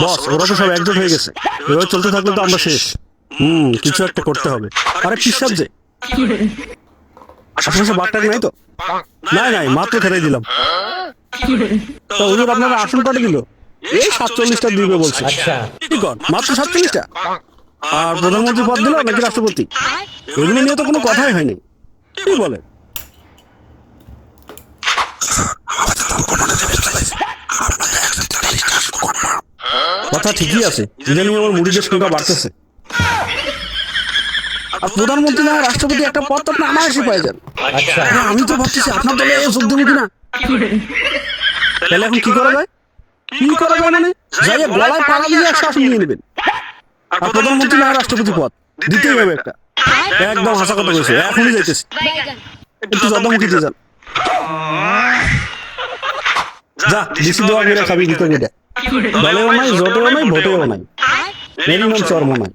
বস, ওরা তো সব একজোট হয়ে গেছে। এভাবে চলতে থাকলে তো আমরা শেষ। কিছু একটা করতে হবে। আরে পিসাব যে আশেপাশে বারটাক নাই তো? নাই, মাত্র খেতে দিলাম। তা হুজুর, আপনারা আসন কটা দিল? এই 47টা দিবে বলছে। কি কর, মাত্র 47টা? আর প্রধানমন্ত্রী পদ দিল নাকি রাষ্ট্রপতি? এগুলো নিয়ে তো কোনো কথাই হয়নি। কি বলে? কথা ঠিকই আছে, ইদানিং আমার মুড়িদের সংখ্যা বাড়তেছে। আর প্রধানমন্ত্রী না রাষ্ট্রপতি একটা পদ তো আপনি অনায়াসে পেয়ে যান। আমি তো ভাবতেছি আপনার দলে যোগ দেবো কিনা। তাহলে এখন কি করা যায়? কি করা যায় মানে যাইয়া গলায় পাড়া দিয়ে একটা আসন নিয়ে নেবেন। আর প্রধানমন্ত্রী না রাষ্ট্রপতি পদ দিতেই হবে একটা। একদম হাসা কথা বলছে, এখনই যাইতেছি। একটু জর্দামুখী দিয়ে যান। যা, ডিসি দেওয়া মেরে খাবি দিতে গেলে। দলেও নাই, জোটেও নাই, ভোটেও নাই, মেরি নাম চর্ম নাই।